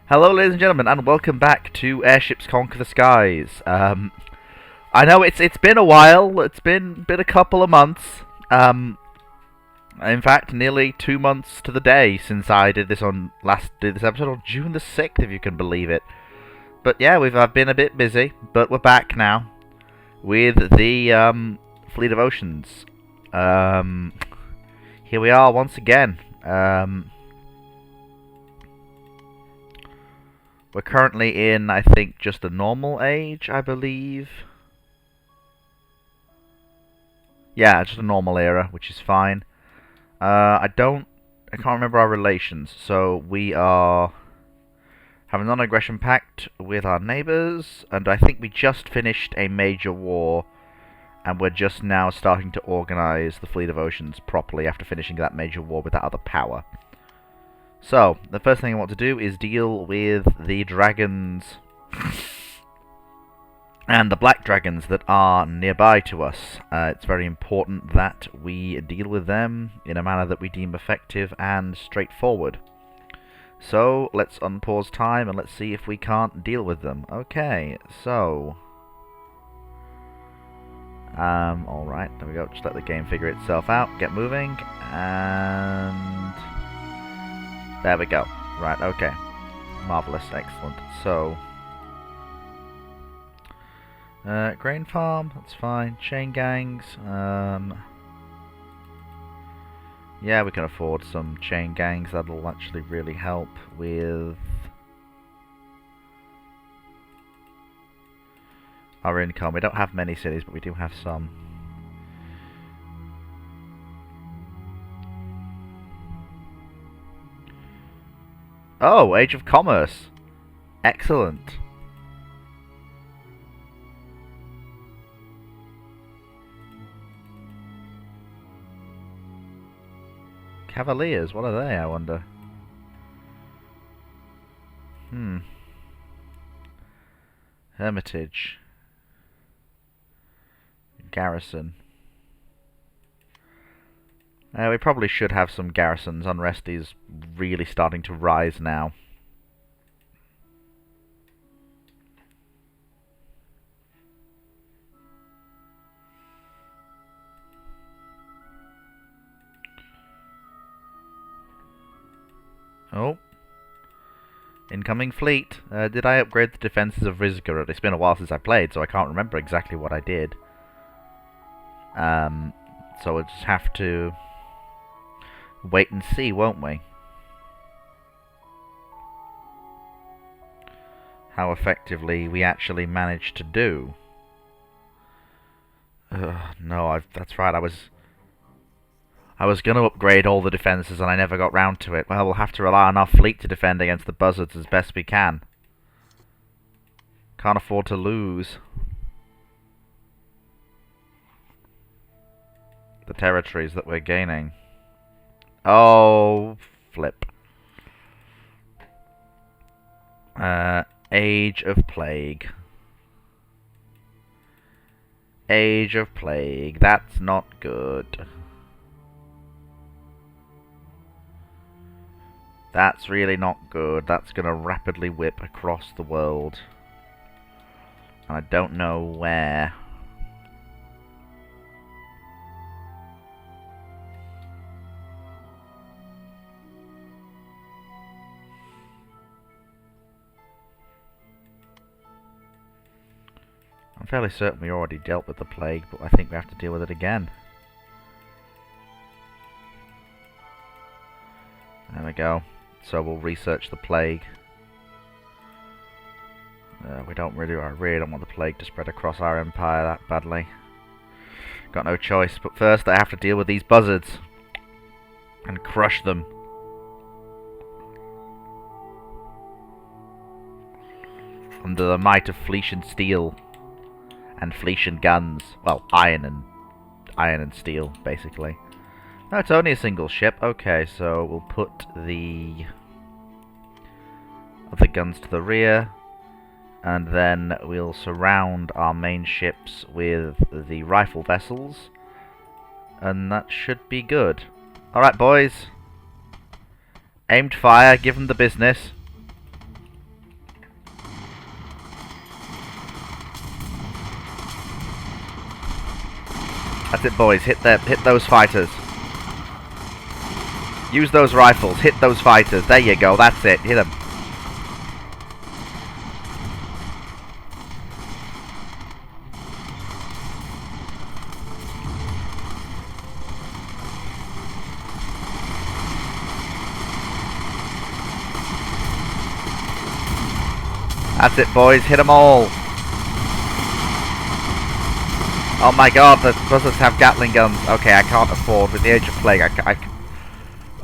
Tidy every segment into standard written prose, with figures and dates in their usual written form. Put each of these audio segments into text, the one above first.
Hello, ladies and gentlemen, and welcome back to Airships Conquer the Skies. I know it's been a while. It's been a couple of months. In fact, nearly 2 months to the day since I did this episode on June the 6th, if you can believe it. But yeah, I've been a bit busy, but we're back now with the Fleet of Oceans. Here we are once again. We're currently in, I think, just a normal age, I believe. Yeah, just a normal era, which is fine. I can't remember our relations, so we are having a non-aggression pact with our neighbours, and I think we just finished a major war, and we're just now starting to organise the Fleet of Oceans properly after finishing that major war with that other power. So, the first thing I want to do is deal with the dragons and the black dragons that are nearby to us. It's very important that we deal with them in a manner that we deem effective and straightforward. So, let's unpause time and let's see if we can't deal with them. Okay, so... alright, there we go. Just let the game figure itself out. Get moving, and... there we go. Right, okay. Marvellous, excellent. So... grain farm, that's fine. Chain gangs, yeah, we can afford some chain gangs. That'll actually really help with our income. We don't have many cities, but we do have some. Oh, Age of Commerce. Excellent. Cavaliers, what are they, I wonder? Hermitage. Garrison. We probably should have some garrisons. Unrest is really starting to rise now. Oh. Incoming fleet. Did I upgrade the defences of Rizgorod? It's been a while since I played, so I can't remember exactly what I did. So we'll just have to wait and see, won't we? How effectively we actually managed to do. No, that's right, I was going to upgrade all the defences and I never got round to it. Well, we'll have to rely on our fleet to defend against the buzzards as best we can. Can't afford to lose the territories that we're gaining. Oh, flip. Age of Plague. Age of Plague. That's not good. That's really not good. That's going to rapidly whip across the world. And I don't know where. I'm fairly certain we already dealt with the plague, but I think we have to deal with it again. There we go. So we'll research the plague. I really don't want the plague to spread across our empire that badly. Got no choice, but first I have to deal with these buzzards and crush them. Under the might of Fletian steel and Fletian guns. Well, iron and steel, basically. No, it's only a single ship. Okay, so we'll put the other guns to the rear, and then we'll surround our main ships with the rifle vessels, and that should be good. Alright, boys. Aimed fire, give them the business. That's it, boys. Hit those fighters. Use those rifles. Hit those fighters. There you go. That's it. Hit them. That's it, boys. Hit them all. Oh my god, the buzzards have Gatling guns. Okay, I can't afford, with the age of plague,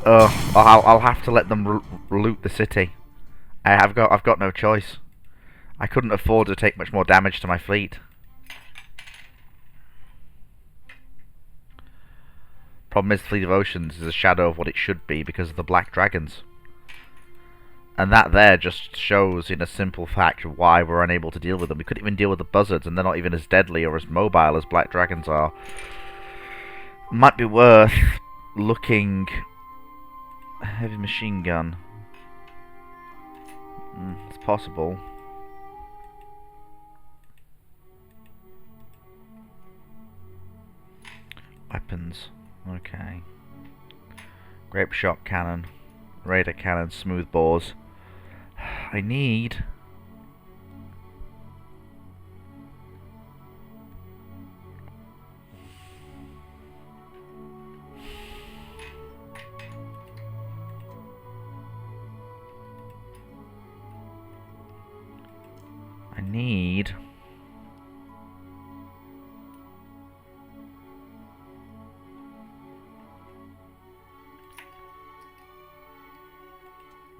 I'll have to let them loot the city. I've got no choice. I couldn't afford to take much more damage to my fleet. Problem is, Fleet of Oceans is a shadow of what it should be because of the Black Dragons. And that there just shows in a simple fact why we're unable to deal with them. We couldn't even deal with the buzzards, and they're not even as deadly or as mobile as Black Dragons are. Might be worth looking... Heavy machine gun. It's possible. Weapons. Okay. Grape shot cannon. Raider cannon. Smooth bores. I need...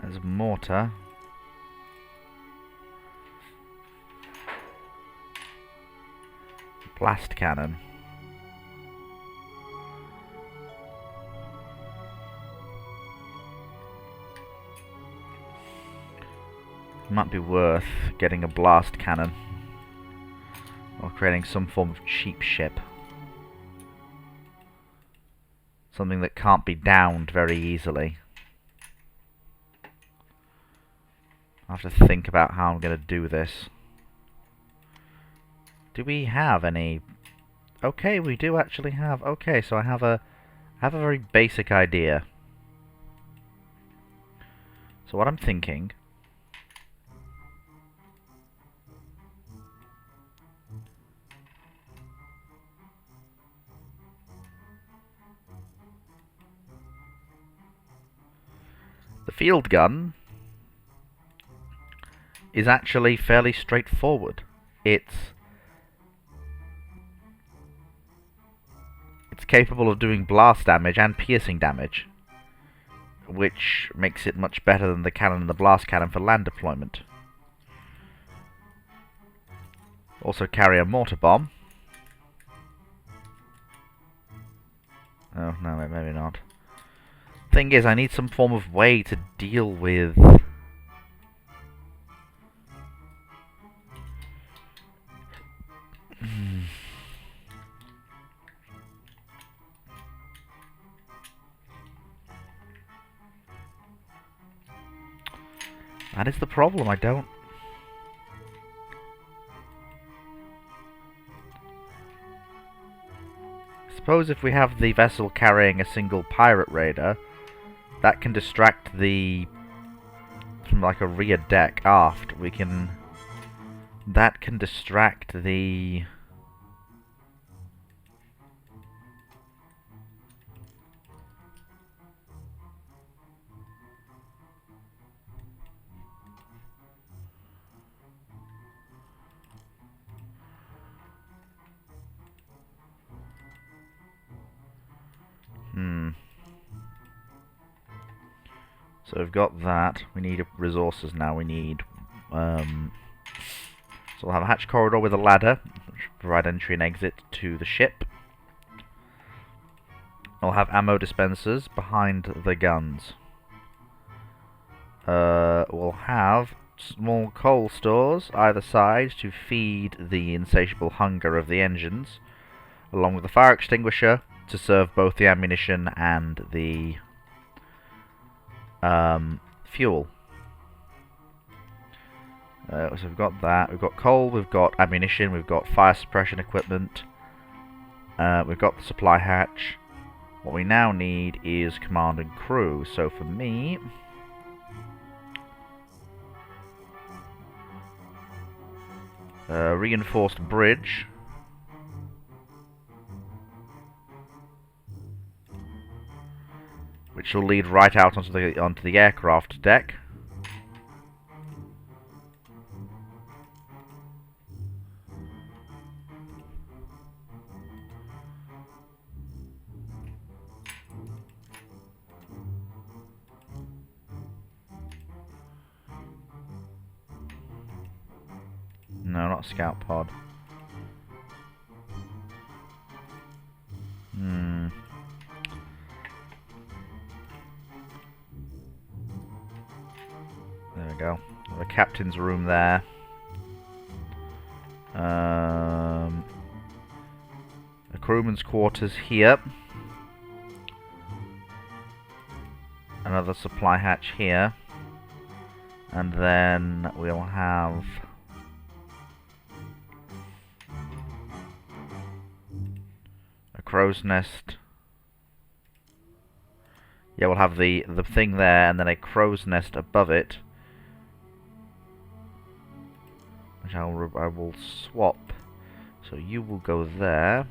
There's a mortar. Blast cannon. Might be worth getting a blast cannon. Or creating some form of cheap ship. Something that can't be downed very easily. I have to think about how I'm going to do this. Do we have any... Okay, we do actually have... Okay, so I have a very basic idea. So what I'm thinking... The field gun is actually fairly straightforward. It's capable of doing blast damage and piercing damage, which makes it much better than the cannon and the blast cannon for land deployment. Also carry a mortar bomb. Oh, no, maybe not. Thing is, I need some form of way to deal with... That is the problem, I don't... Suppose if we have the vessel carrying a single pirate raider, that can distract the... from like a rear deck aft, we can... That can distract the... So we've got that. We need resources now. We need... So we'll have a hatch corridor with a ladder, which will provide entry and exit to the ship. We'll have ammo dispensers behind the guns. We'll have small coal stores either side to feed the insatiable hunger of the engines, along with a fire extinguisher to serve both the ammunition and the fuel. So we've got that, we've got coal, we've got ammunition, we've got fire suppression equipment. We've got the supply hatch. What we now need is command and crew. So for me, reinforced bridge. Which will lead right out onto the aircraft deck. No, not a scout pod. There we go. The captain's room there. The crewman's quarters here. Another supply hatch here. And then we'll have a crow's nest. Yeah, we'll have the thing there, and then a crow's nest above it, which I will swap. So you will go there,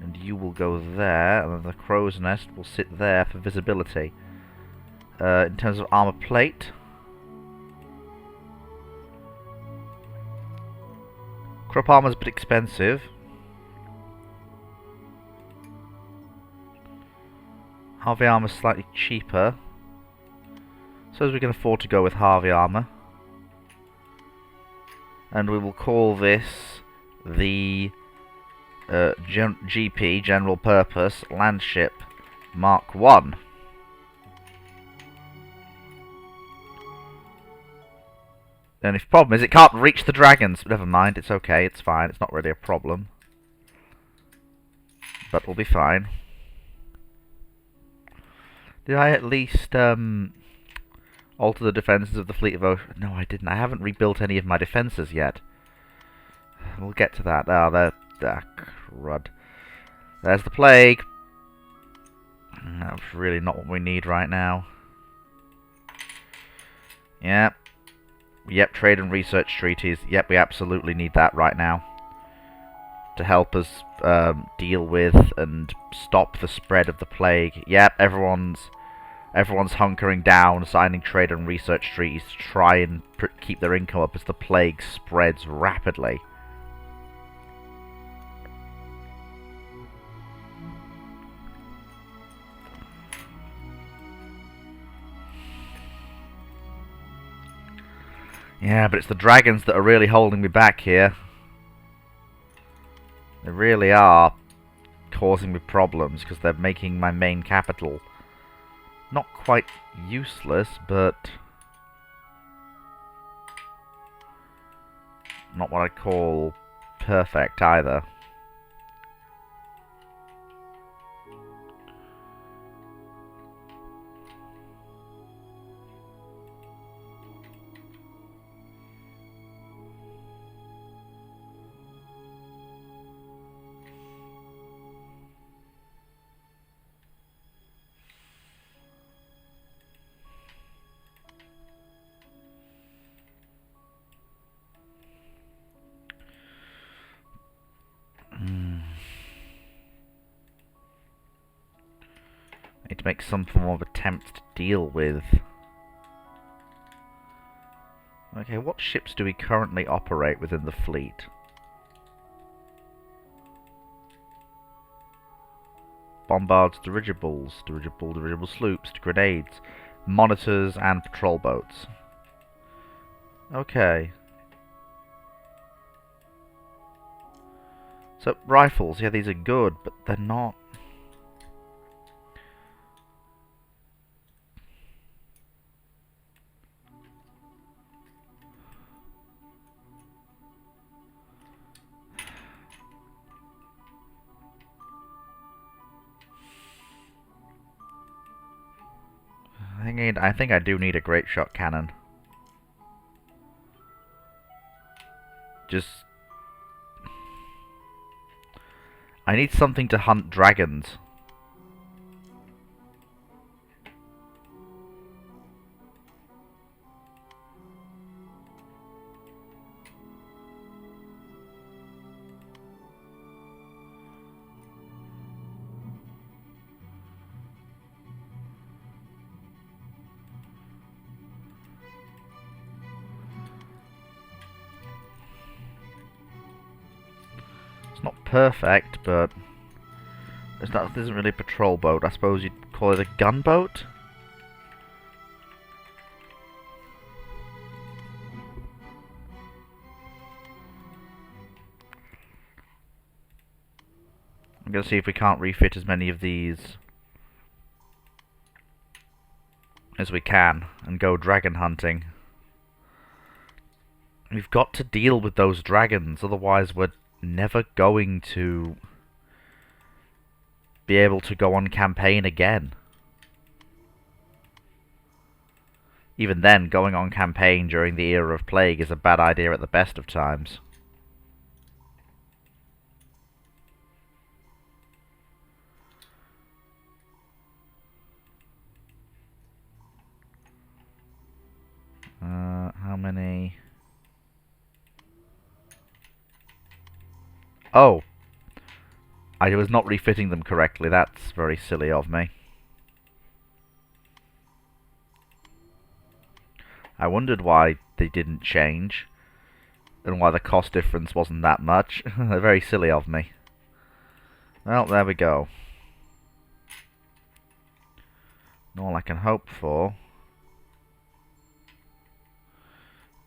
and you will go there, and then the crow's nest will sit there for visibility. In terms of armor plate, crop armor's a bit expensive. Harvey armor's slightly cheaper, so as we can afford to go with Harvey armor. And we will call this the GP, General Purpose, Landship Mark 1. The only problem is it can't reach the dragons, but never mind, it's okay, it's fine, it's not really a problem. But we'll be fine. Did I at least alter the defences of the fleet of ocean? No, I didn't. I haven't rebuilt any of my defences yet. We'll get to that. Oh, crud. There's the plague. That's really not what we need right now. Yep. Yep, trade and research treaties. Yep, we absolutely need that right now to help us deal with and stop the spread of the plague. Yep, everyone's hunkering down, signing trade and research treaties to try and keep their income up as the plague spreads rapidly. Yeah, but it's the dragons that are really holding me back here. They really are causing me problems because they're making my main capital not quite useless, but not what I'd call perfect either. Need to make some form of attempt to deal with. Okay, what ships do we currently operate within the fleet? Bombards, dirigibles, dirigible sloops, grenades, monitors, and patrol boats. Okay. So, rifles, yeah, these are good, but they're not... I think I do need a great shot cannon. Just... I need something to hunt dragons. It's not perfect, but this isn't really a patrol boat. I suppose you'd call it a gunboat? I'm going to see if we can't refit as many of these as we can and go dragon hunting. We've got to deal with those dragons, otherwise we're never going to be able to go on campaign again. Even then, going on campaign during the era of plague is a bad idea at the best of times. How many? Oh! I was not refitting them correctly. That's very silly of me. I wondered why they didn't change, and why the cost difference wasn't that much. Very silly of me. Well, there we go. All I can hope for.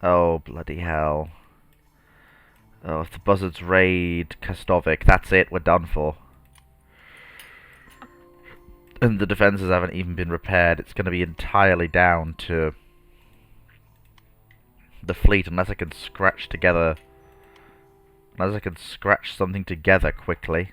Oh, bloody hell. Oh, if the buzzards raid Kastovic, that's it, we're done for. And the defences haven't even been repaired. It's going to be entirely down to the fleet, unless I can scratch something together quickly.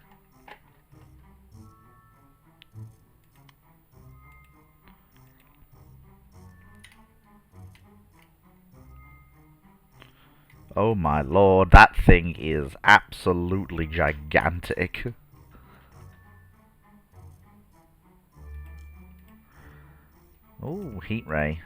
Oh my lord, that thing is absolutely gigantic. Oh, heat ray.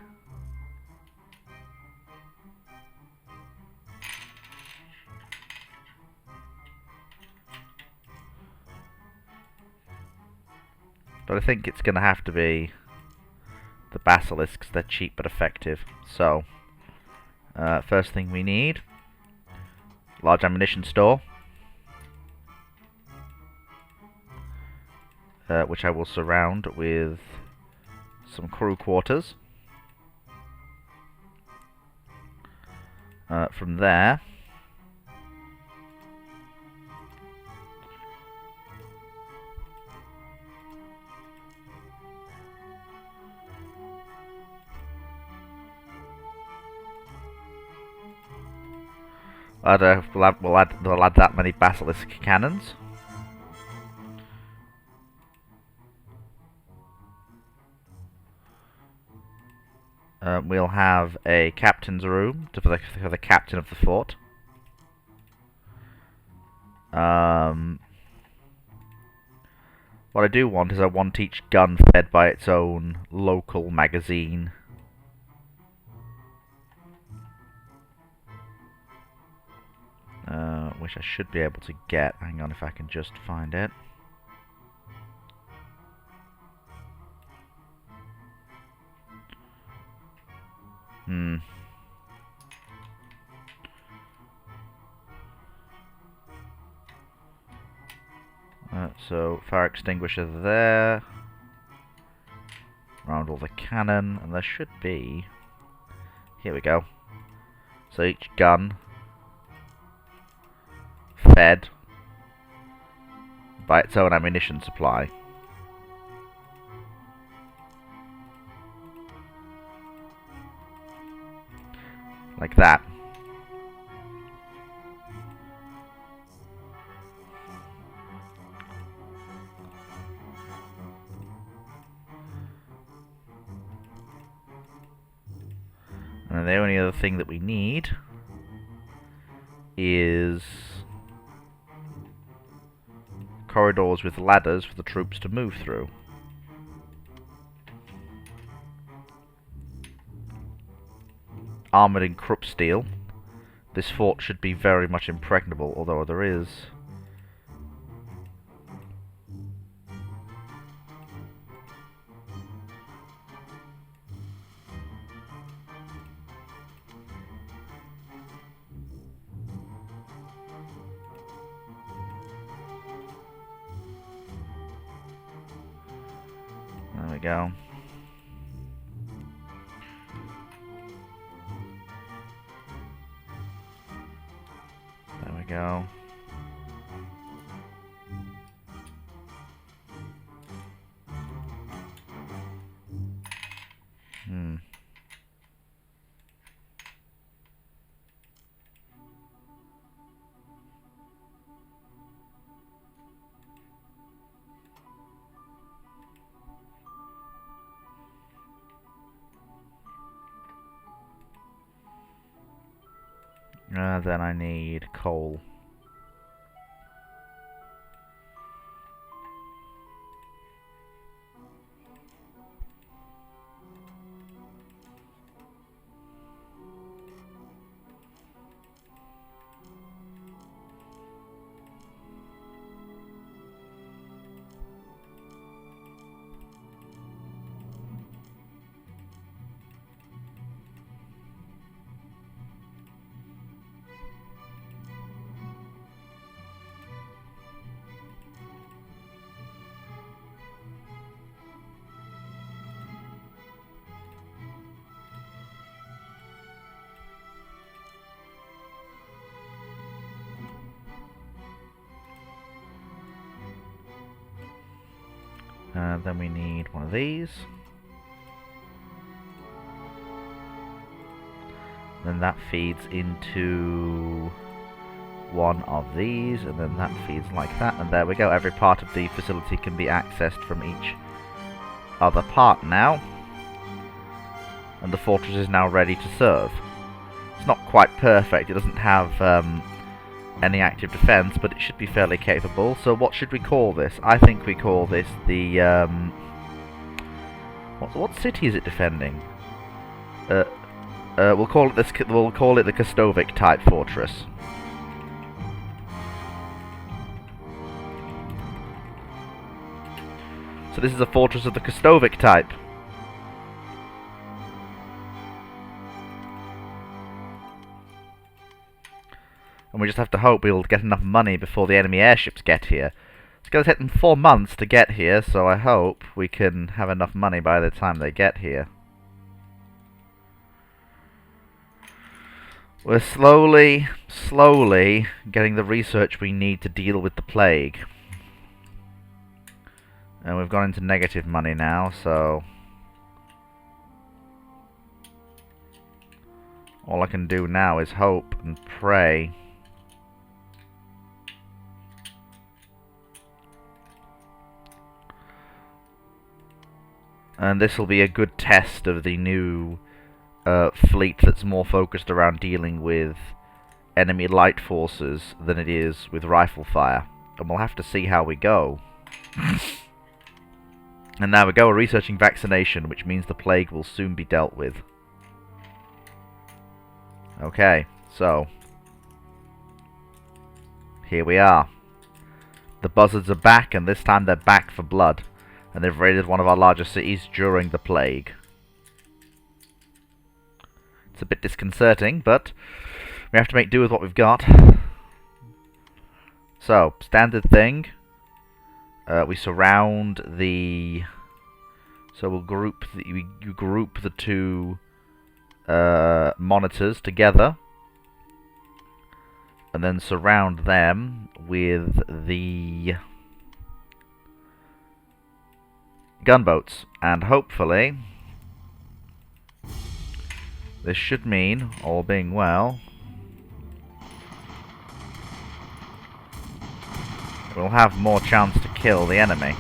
But I think it's going to have to be the basilisks. They're cheap but effective. So, first thing we need, large ammunition store, which I will surround with some crew quarters. From there, we'll add that many basilisk cannons. We'll have a captain's room for the captain of the fort. What I do want is I want each gun fed by its own local magazine. Which I should be able to get. Hang on, if I can just find it. So, fire extinguisher there. Around all the cannon, and there should be... Here we go. So each gun fed by its own ammunition supply. Like that. And the only other thing that we need is corridors with ladders for the troops to move through. Armoured in Krupp steel. This fort should be very much impregnable, although there is... There we go. There we go. Then I need coal. Then we need one of these. Then that feeds into one of these, and then that feeds like that, and there we go. Every part of the facility can be accessed from each other part now. And the fortress is now ready to serve. It's not quite perfect, it doesn't have any active defense, but it should be fairly capable. So what should we call this? I think we call this the what city is it defending? We'll call it the Kostovic type fortress. So this is a fortress of the Kostovic type. And we just have to hope we'll get enough money before the enemy airships get here. It's going to take them 4 months to get here, so I hope we can have enough money by the time they get here. We're slowly getting the research we need to deal with the plague. And we've gone into negative money now, so... all I can do now is hope and pray. And this will be a good test of the new fleet that's more focused around dealing with enemy light forces than it is with rifle fire. And we'll have to see how we go. And now we go, we're researching vaccination, which means the plague will soon be dealt with. Okay, so here we are. The buzzards are back, and this time they're back for blood. And they've raided one of our largest cities during the plague. It's a bit disconcerting, but we have to make do with what we've got. So, standard thing. We surround the... so we'll group the two monitors together. And then surround them with the gunboats, and hopefully this should mean, all being well, we'll have more chance to kill the enemy.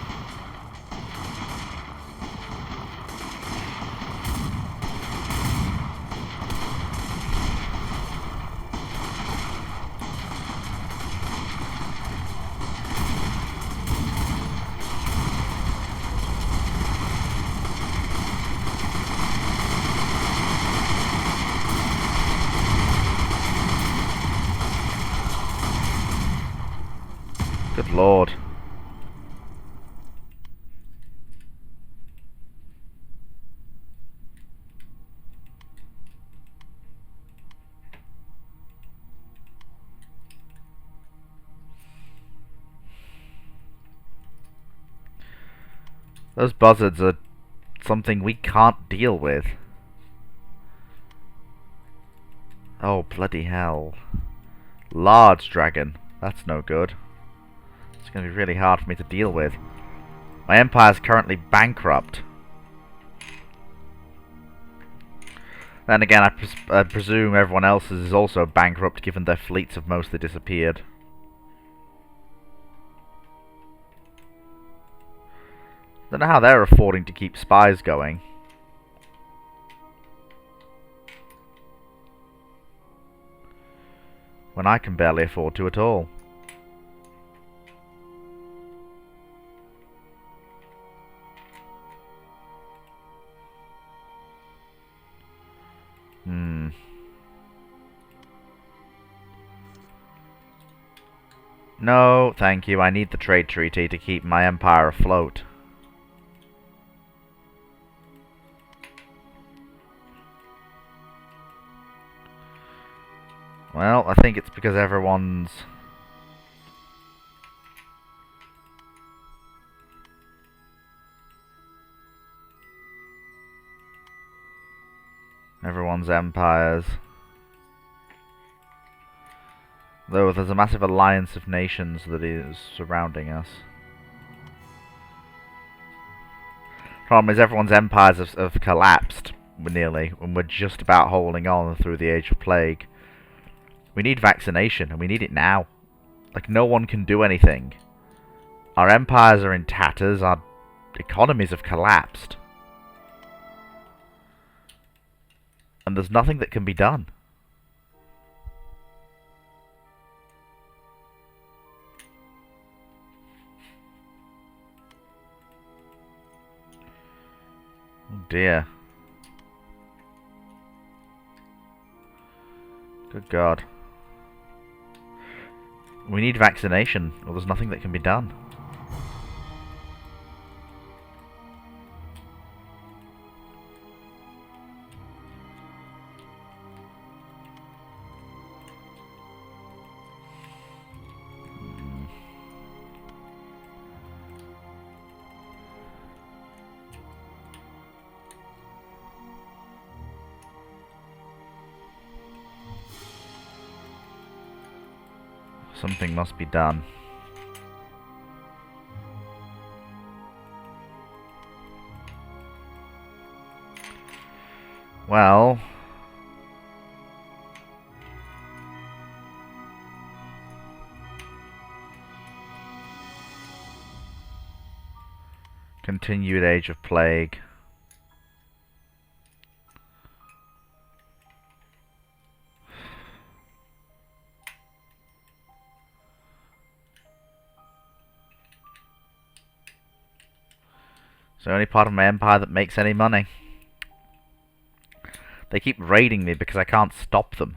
Good lord. Those buzzards are something we can't deal with. Oh, bloody hell. Large dragon. That's no good. It's going to be really hard for me to deal with. My empire's currently bankrupt. Then again, I presume everyone else's is also bankrupt, given their fleets have mostly disappeared. Don't know how they're affording to keep spies going. When I can barely afford to at all. No, thank you. I need the trade treaty to keep my empire afloat. Well, I think it's because everyone's... everyone's empires. Though there's a massive alliance of nations that is surrounding us. Problem is everyone's empires have collapsed, nearly, and we're just about holding on through the Age of Plague. We need vaccination, and we need it now. Like, no one can do anything. Our empires are in tatters, our economies have collapsed. And there's nothing that can be done. Oh dear. Good God. We need vaccination, or there's nothing that can be done. Something must be done. Well... continued Age of Plague. It's the only part of my empire that makes any money. They keep raiding me because I can't stop them.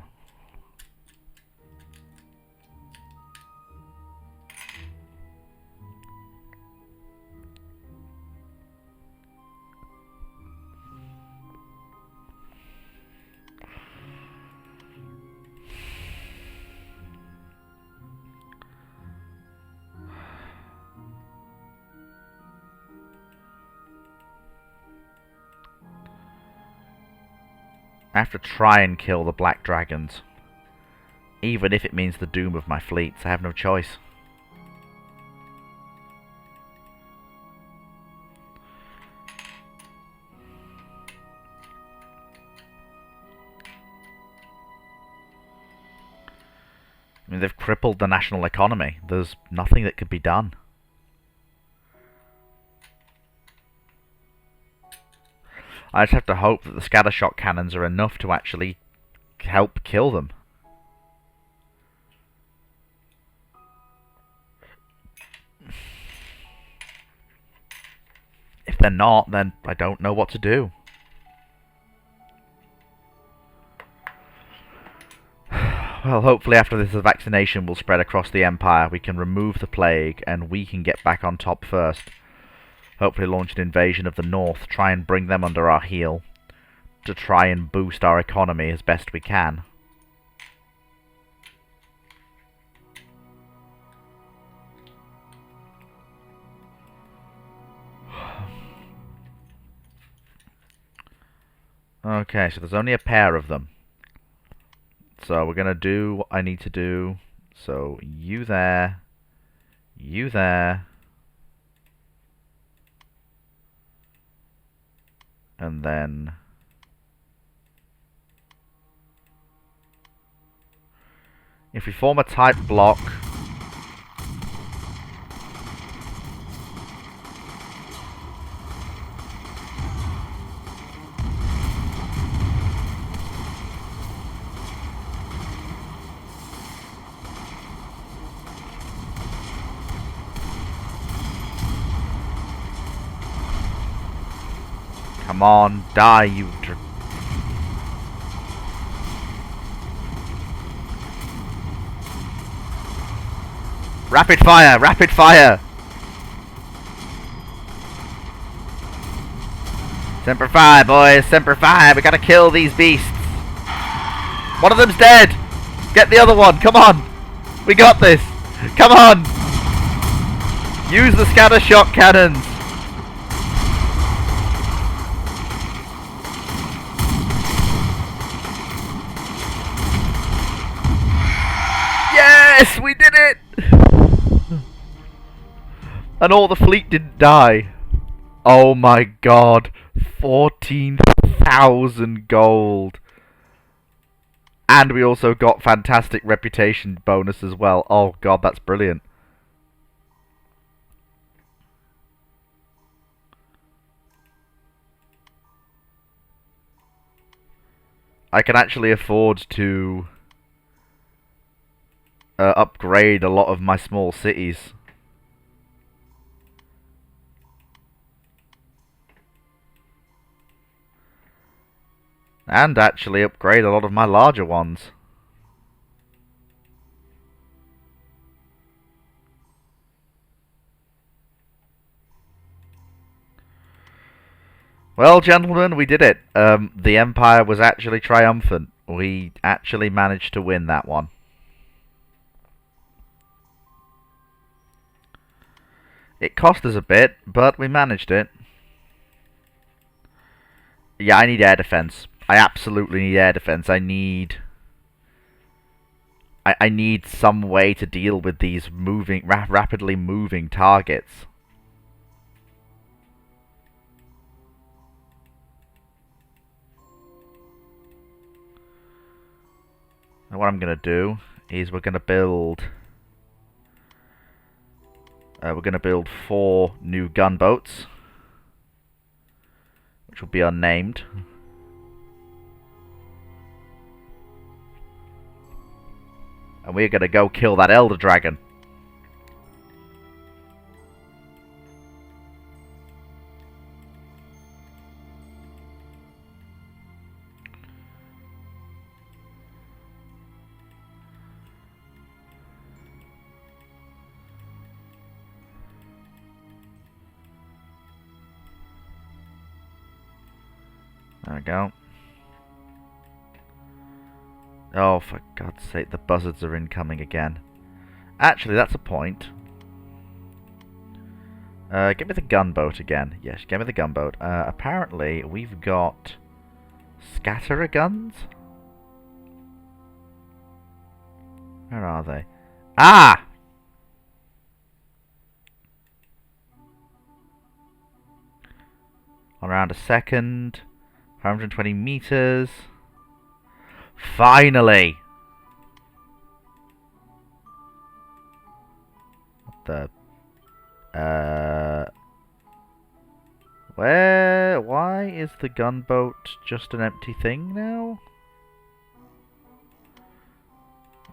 I have to try and kill the black dragons. Even if it means the doom of my fleets, I have no choice. I mean, they've crippled the national economy. There's nothing that could be done. I just have to hope that the scattershot cannons are enough to actually help kill them. If they're not, then I don't know what to do. Well, hopefully after this the vaccination will spread across the Empire, we can remove the plague, and we can get back on top first. Hopefully launch an invasion of the North, try and bring them under our heel, to try and boost our economy as best we can. Okay, so there's only a pair of them. So we're going to do what I need to do. So you there, you there, and then if we form a tight block, come on, die, you rapid fire! Rapid fire! Semper Fi, boys! Semper Fi! We gotta kill these beasts! One of them's dead! Get the other one! Come on! We got this! Come on! Use the scatter shot cannons! Yes! We did it! And all the fleet didn't die. Oh my god. 14,000 gold. And we also got fantastic reputation bonus as well. Oh god, that's brilliant. I can actually afford to upgrade a lot of my small cities. And actually upgrade a lot of my larger ones. Well, gentlemen, we did it. The Empire was actually triumphant. We actually managed to win that one. It cost us a bit, but we managed it. Yeah, I need air defense. I absolutely need air defense. I need some way to deal with these moving, rapidly moving targets. And what I'm gonna do is we're gonna build 4 new gunboats, which will be unnamed. And we're gonna go kill that Elder Dragon. There we go. Oh, for God's sake, the buzzards are incoming again. Actually, that's a point. Give me the gunboat again. Yes, give me the gunboat. Apparently, we've got scatterer guns? Where are they? Ah! Around a second. 120 meters. Finally! What the... Why is the gunboat just an empty thing now?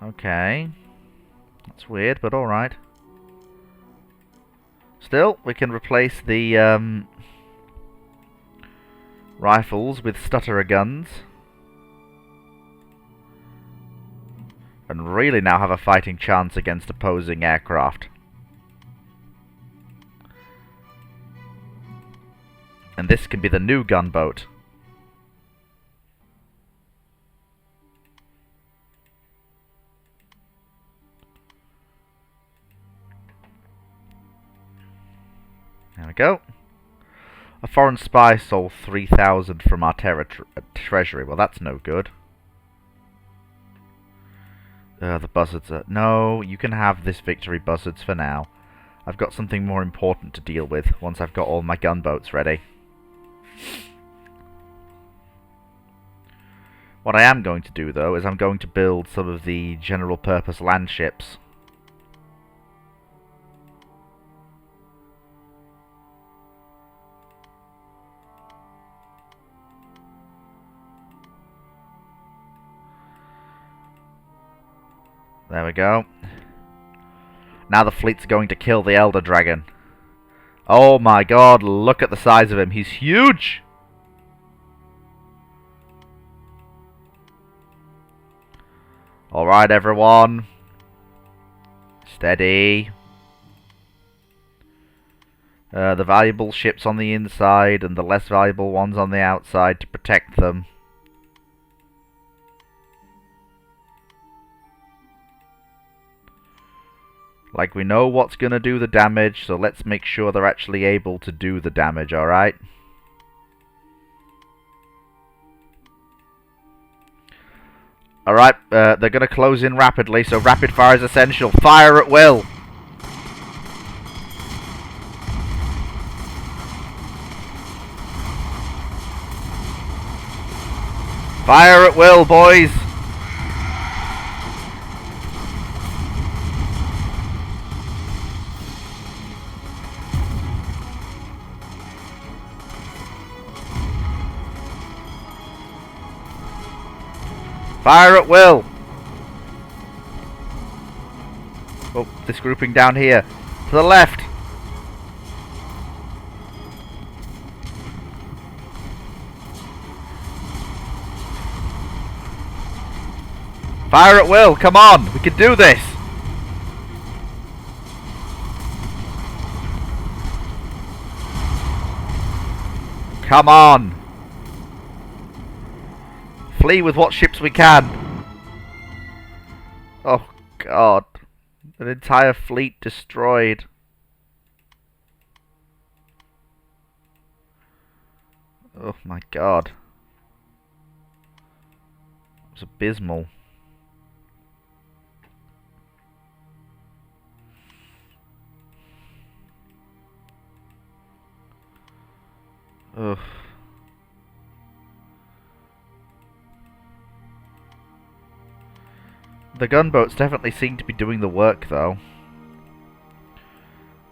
Okay. That's weird, but alright. Still, we can replace the, rifles with stutterer guns. and really now have a fighting chance against opposing aircraft. And this can be the new gunboat. There we go. A foreign spy stole 3,000 from our treasury. Well, that's no good. The buzzards are... No, you can have this victory, buzzards, for now. I've got something more important to deal with once I've got all my gunboats ready. What I am going to do, though, is I'm going to build some of the general-purpose landships. There we go. Now the fleet's going to kill the Elder Dragon. Oh my god, look at the size of him. He's huge! Alright, everyone. Steady. The valuable ships on the inside and the less valuable ones on the outside to protect them. Like, we know what's going to do the damage, so let's make sure they're actually able to do the damage, alright? Alright, they're going to close in rapidly, so rapid fire is essential. Fire at will! Fire at will, boys! Fire at will! Oh, this grouping down here. To the left! Fire at will! Come on! We can do this! Come on! Flee with what ships we can. Oh god. An entire fleet destroyed. Oh my god. It was abysmal. Ugh. The gunboats definitely seem to be doing the work, though.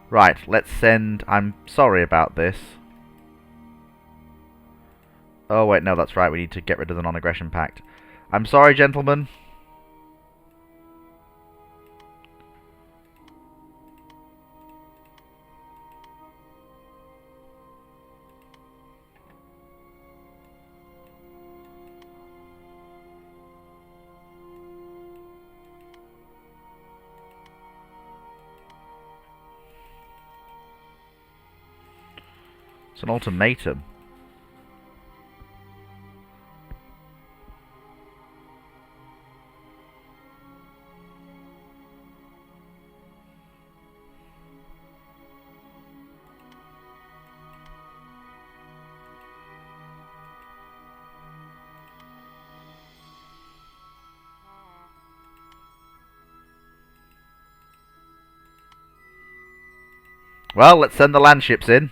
Right, let's send... I'm sorry about this. Oh, wait, no, that's right. We need to get rid of the non-aggression pact. I'm sorry, gentlemen. It's an ultimatum. Well, let's send the landships in.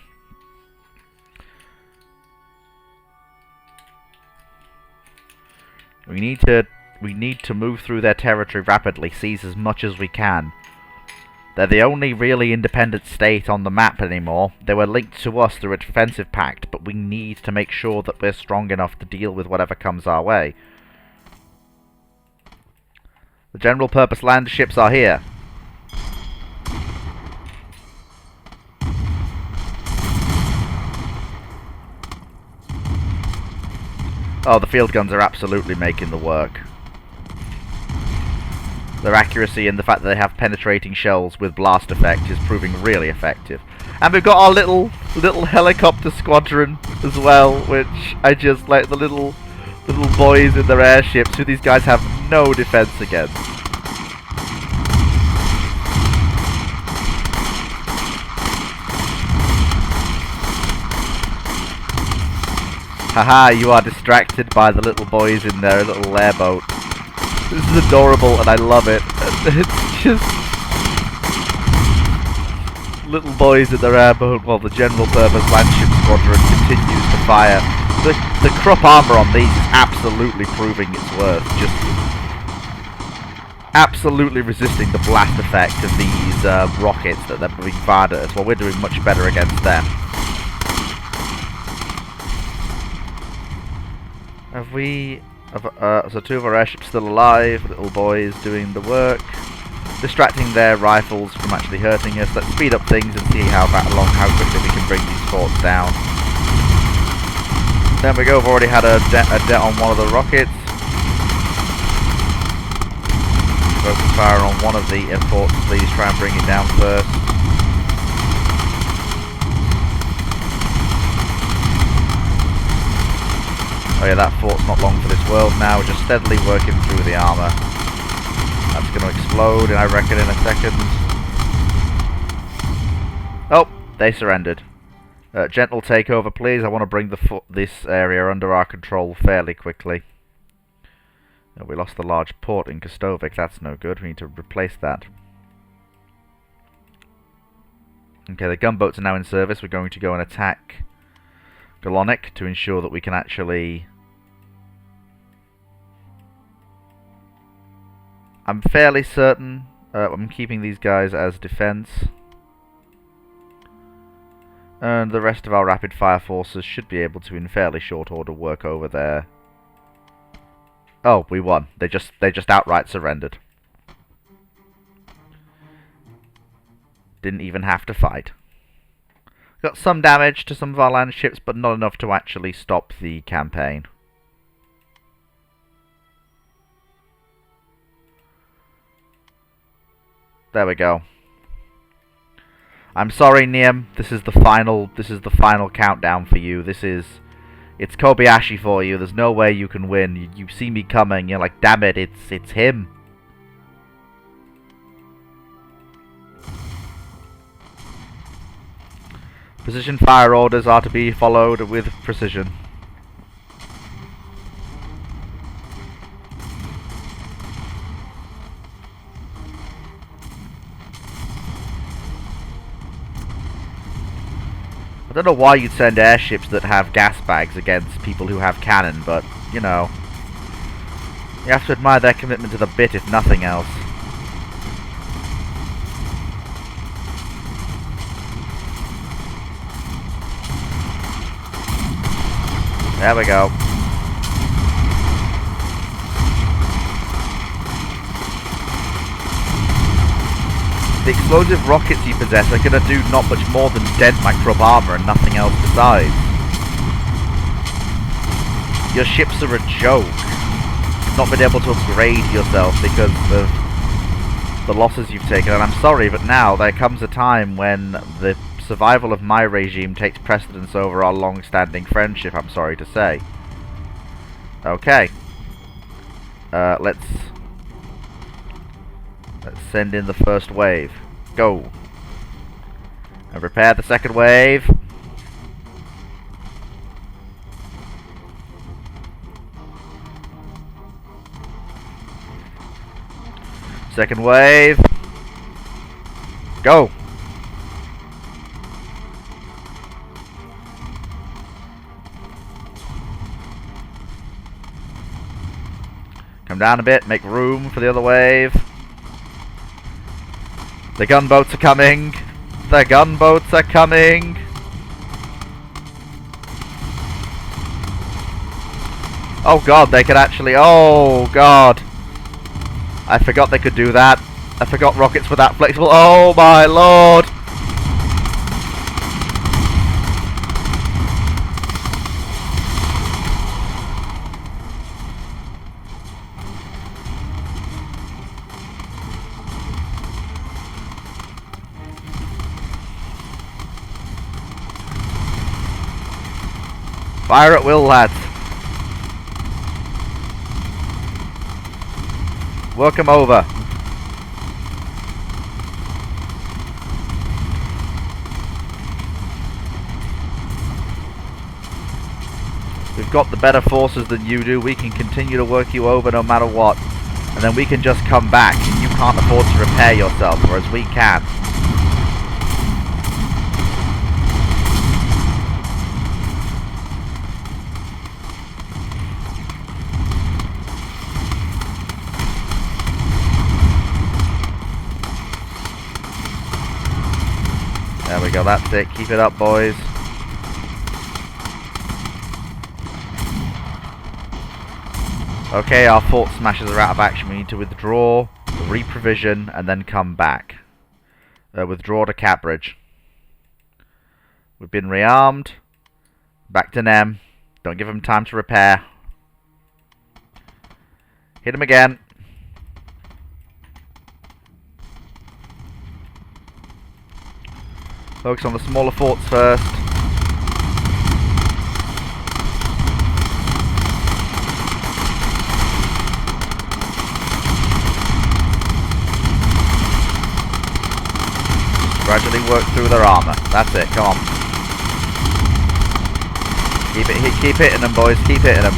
We need to move through their territory rapidly, seize as much as we can. They're the only really independent state on the map anymore. They were linked to us through a defensive pact, but we need to make sure that we're strong enough to deal with whatever comes our way. The general purpose land ships are here. Oh, the field guns are absolutely making the work. Their accuracy and the fact that they have penetrating shells with blast effect is proving really effective. And we've got our little helicopter squadron as well, which I just like, the little boys in their airships who these guys have no defense against. Haha, you are distracted by the little boys in their little airboat. This is adorable and I love it. It's just little boys in their airboat while the general purpose landship squadron continues to fire. The Krupp armor on these is absolutely proving its worth. Just absolutely resisting the blast effect of these rockets that they're being fired at us, while we're doing much better against them. Have we... so 2 of our airships still alive, little boys doing the work, distracting their rifles from actually hurting us. Let's speed up things and see how quickly we can bring these forts down. There we go, we've already had a debt on one of the rockets. Focus fire on one of the forts, please try and bring it down first. Oh yeah, that fort's not long for this world now, we're just steadily working through the armour. That's going to explode, and I reckon in a second. Oh, they surrendered. Gentle takeover, please. I want to bring this area under our control fairly quickly. Oh, we lost the large port in Kostovic, that's no good. We need to replace that. Okay, the gunboats are now in service. We're going to go and attack Golonic to ensure that we can actually... I'm fairly certain I'm keeping these guys as defense. And the rest of our rapid fire forces should be able to, in fairly short order, work over there. Oh, we won. They just outright surrendered. Didn't even have to fight. Got some damage to some of our landships, but not enough to actually stop the campaign. There we go. I'm sorry, Niem. This is the final countdown for you. It's Kobayashi for you. There's no way you can win. You see me coming. You're like, damn it, it's him. Precision fire orders are to be followed with precision. I don't know why you'd send airships that have gas bags against people who have cannon, but, you know, you have to admire their commitment to the bit, if nothing else. There we go. The explosive rockets you possess are going to do not much more than dent my Krupp armor and nothing else besides. Your ships are a joke. You've not been able to upgrade yourself because of the losses you've taken, and I'm sorry, but now there comes a time when the survival of my regime takes precedence over our long-standing friendship, I'm sorry to say. Okay. Let's send in the first wave. Go. And prepare the second wave. Second wave. Go. Come down a bit, make room for the other wave. The gunboats are coming. The gunboats are coming. Oh god, they could actually... Oh god. I forgot they could do that. I forgot rockets were that flexible. Oh my lord. Fire at will, lads. Work 'em over. We've got the better forces than you do. We can continue to work you over no matter what. And then we can just come back. And you can't afford to repair yourself, whereas we can. There we go, that's it. Keep it up, boys. Okay, our fort smashers are out of action. We need to withdraw, reprovision, and then come back. Withdraw to Catbridge. We've been rearmed. Back to Nem. Don't give them time to repair. Hit them again. Focus on the smaller forts first. Gradually work through their armor. That's it, come on. Keep hitting them, boys, keep hitting them.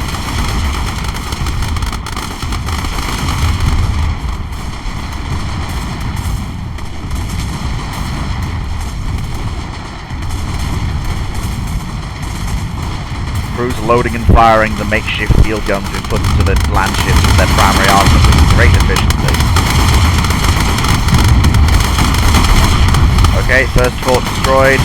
Crews loading and firing the makeshift field guns we've put into the landships with their primary armament with great efficiency. Okay, first fort destroyed.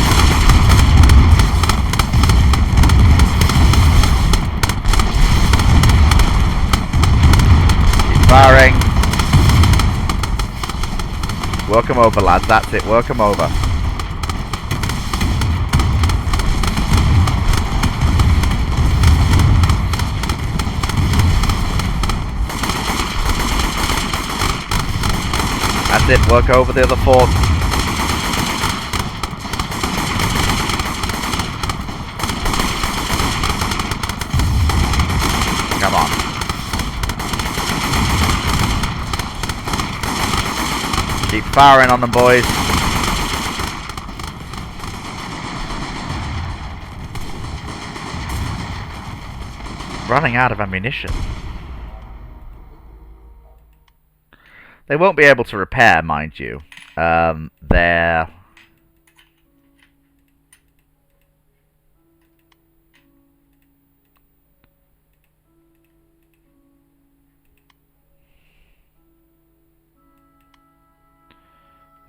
Keep firing. Work them over, lads, that's it, work them over. That's it, work over the other fort. Come on. Keep firing on them, boys. Running out of ammunition. They won't be able to repair, mind you. They're...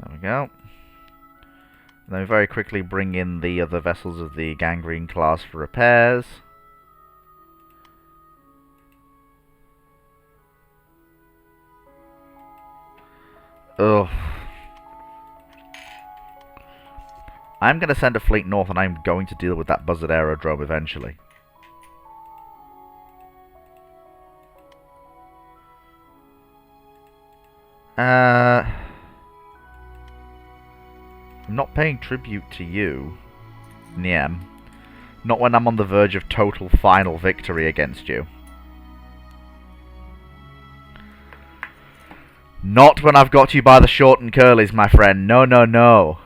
There we go. And then we very quickly bring in the other vessels of the gangrene class for repairs. Ugh. I'm going to send a fleet north and I'm going to deal with that buzzard aerodrome eventually. I'm not paying tribute to you, Niem. Not when I'm on the verge of total final victory against you. Not when I've got you by the short and curlies, my friend. No, no, no.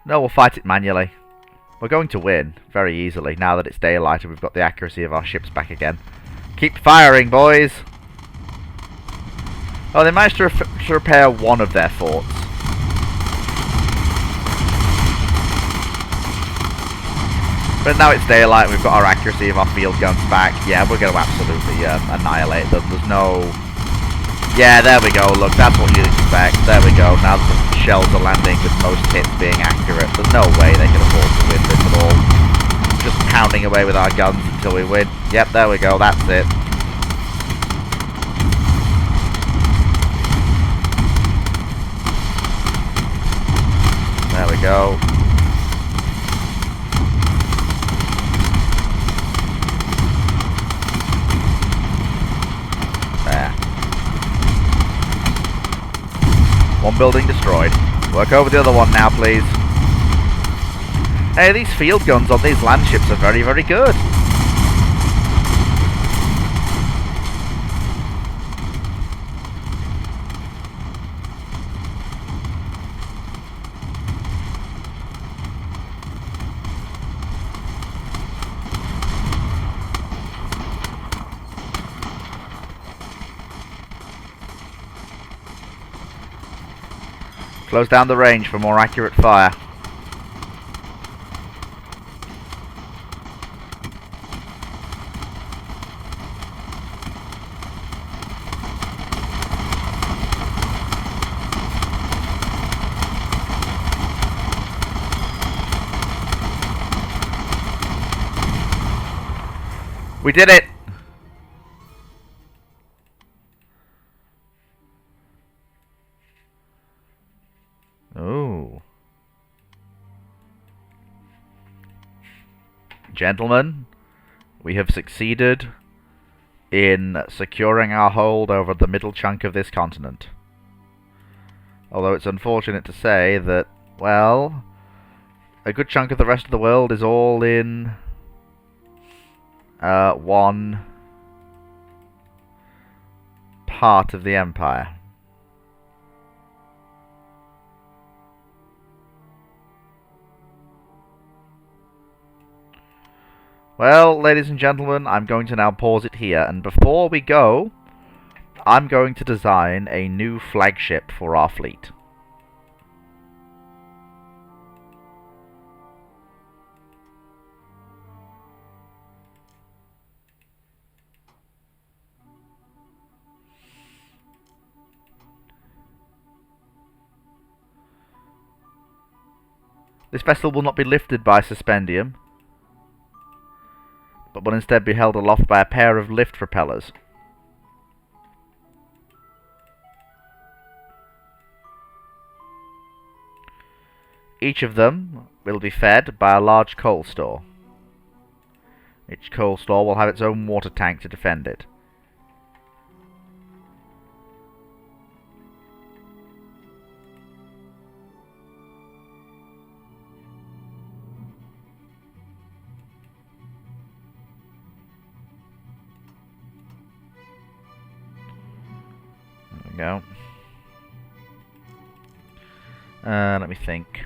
No, we'll fight it manually. We're going to win very easily now that it's daylight and we've got the accuracy of our ships back again. Keep firing, boys! Oh, they managed to repair one of their forts. But now it's daylight and we've got our accuracy of our field guns back. Yeah, we're going to absolutely annihilate them. There's no... Yeah, there we go, look, that's what you'd expect. There we go, now the shells are landing with most hits being accurate. There's no way they can afford to win this at all. Just pounding away with our guns until we win. Yep, there we go, that's it. There we go. One building destroyed. Work over the other one now, please. Hey, these field guns on these landships are very, very good. Close down the range for more accurate fire. We did it! Oh. Gentlemen, we have succeeded in securing our hold over the middle chunk of this continent. Although it's unfortunate to say that, well, a good chunk of the rest of the world is all in one part of the empire. Well, ladies and gentlemen, I'm going to now pause it here, and before we go, I'm going to design a new flagship for our fleet. This vessel will not be lifted by suspendium, but will instead be held aloft by a pair of lift propellers. Each of them will be fed by a large coal store. Each coal store will have its own water tank to defend it. Go. Let me think.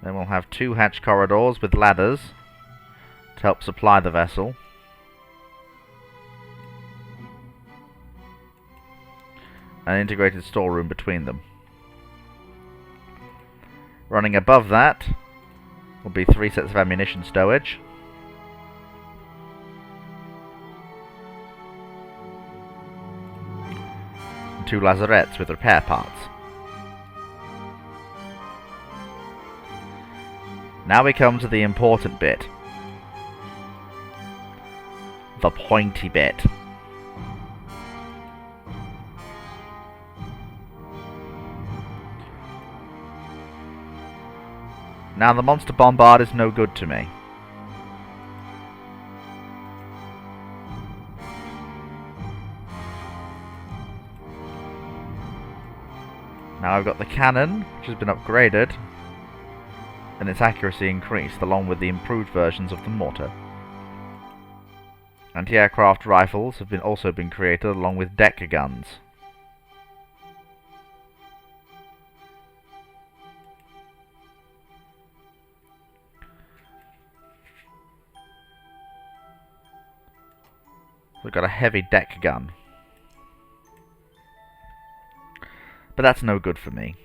Then we'll have 2 hatch corridors with ladders to help supply the vessel. An integrated storeroom between them. Running above that will be 3 sets of ammunition stowage. And 2 lazarettes with repair parts. Now we come to the important bit. The pointy bit. Now the monster bombard is no good to me. Now I've got the cannon, which has been upgraded, and its accuracy increased, along with the improved versions of the mortar. Anti-aircraft rifles have also been created, along with deck guns. We've got a heavy deck gun. But that's no good for me.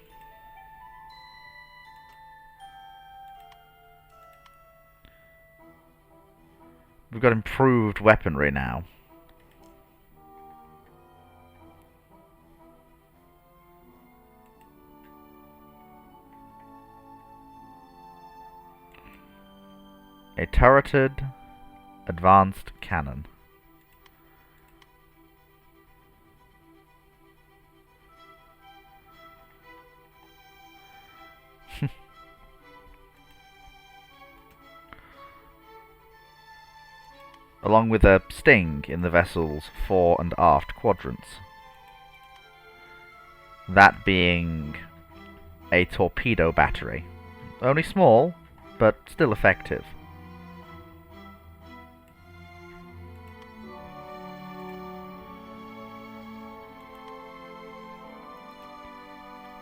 We've got improved weaponry now. A turreted advanced cannon. Along with a sting in the vessel's fore and aft quadrants. That being a torpedo battery. Only small, but still effective.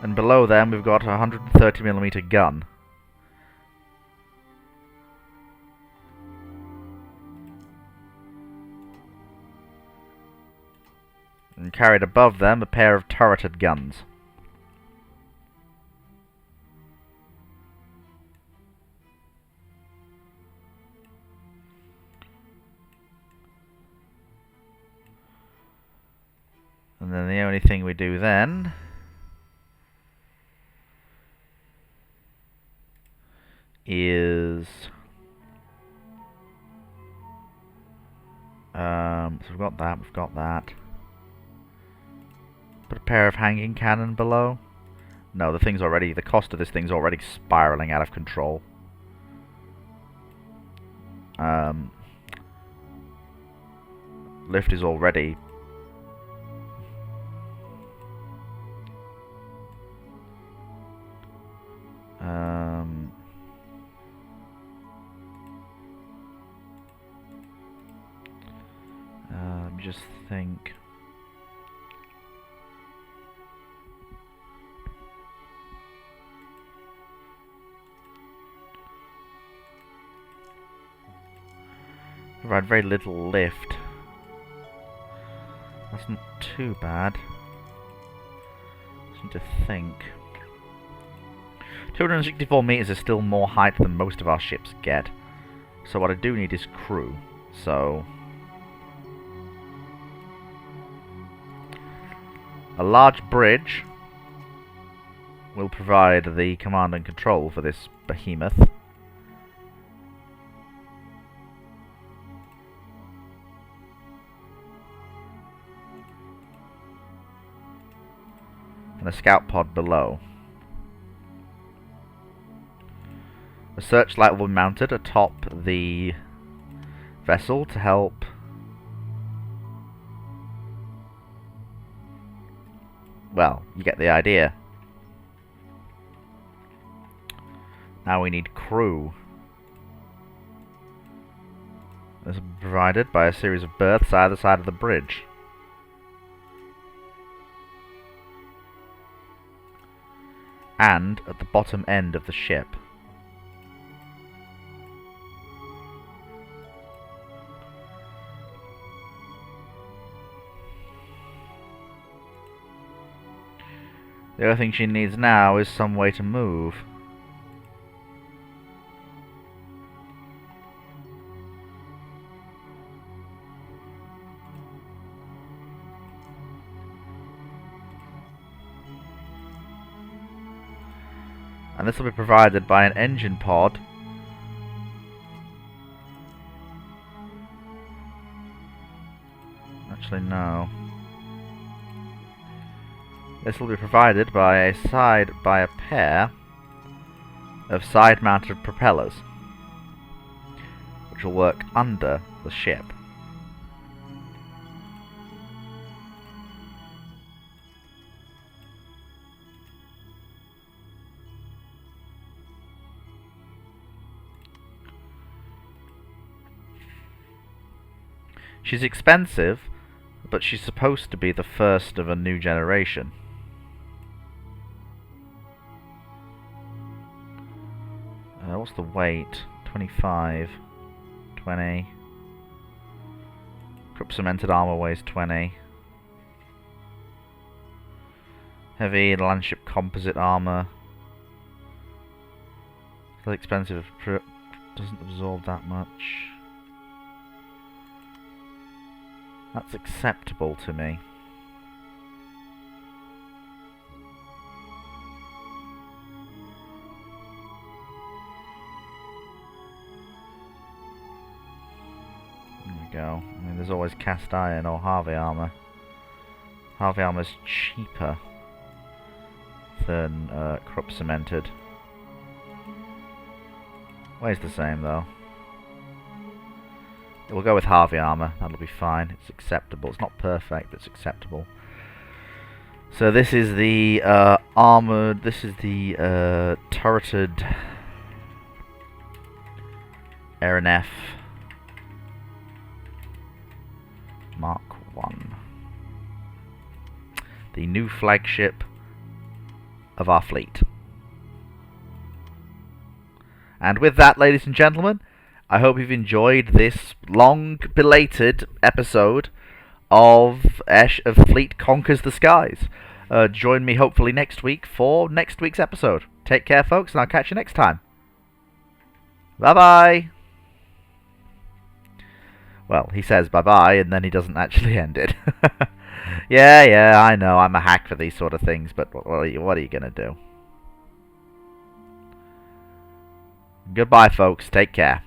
And below them we've got a 130mm gun. And carried above them a pair of turreted guns. And then the only thing we do then is so we've got that. Put a pair of hanging cannon below. No, the cost of this thing's already spiraling out of control. Lift is already let me just think. Provide very little lift. That's not too bad. Just need to think. 264 meters is still more height than most of our ships get. So what I do need is crew. So a large bridge will provide the command and control for this behemoth. And a scout pod below. A searchlight will be mounted atop the vessel to help well, you get the idea. Now we need crew. This is provided by a series of berths either side of the bridge. And at the bottom end of the ship. The other thing she needs now is some way to move. And this will be provided by an engine pod actually no. This will be provided by a pair of side-mounted propellers, which will work under the ship. She's expensive, but she's supposed to be the first of a new generation. What's the weight? 25, 20. Krupp cemented armor weighs 20. Heavy landship composite armor. Still expensive, doesn't absorb that much. That's acceptable to me. There we go. I mean, there's always cast iron or Harvey armor. Harvey armor's cheaper than Krupp cemented. Weighs the same though. We'll go with Harvey armor, that'll be fine. It's acceptable. It's not perfect, but it's acceptable. So this is the armored. This is the turreted aeronef Mark 1. The new flagship of our fleet. And with that, ladies and gentlemen, I hope you've enjoyed this long belated episode of Fleet Conquers the Skies. Join me hopefully next week for next week's episode. Take care, folks, and I'll catch you next time. Bye-bye. Well, he says bye-bye, and then he doesn't actually end it. Yeah, I know, I'm a hack for these sort of things, but what are you going to do? Goodbye, folks. Take care.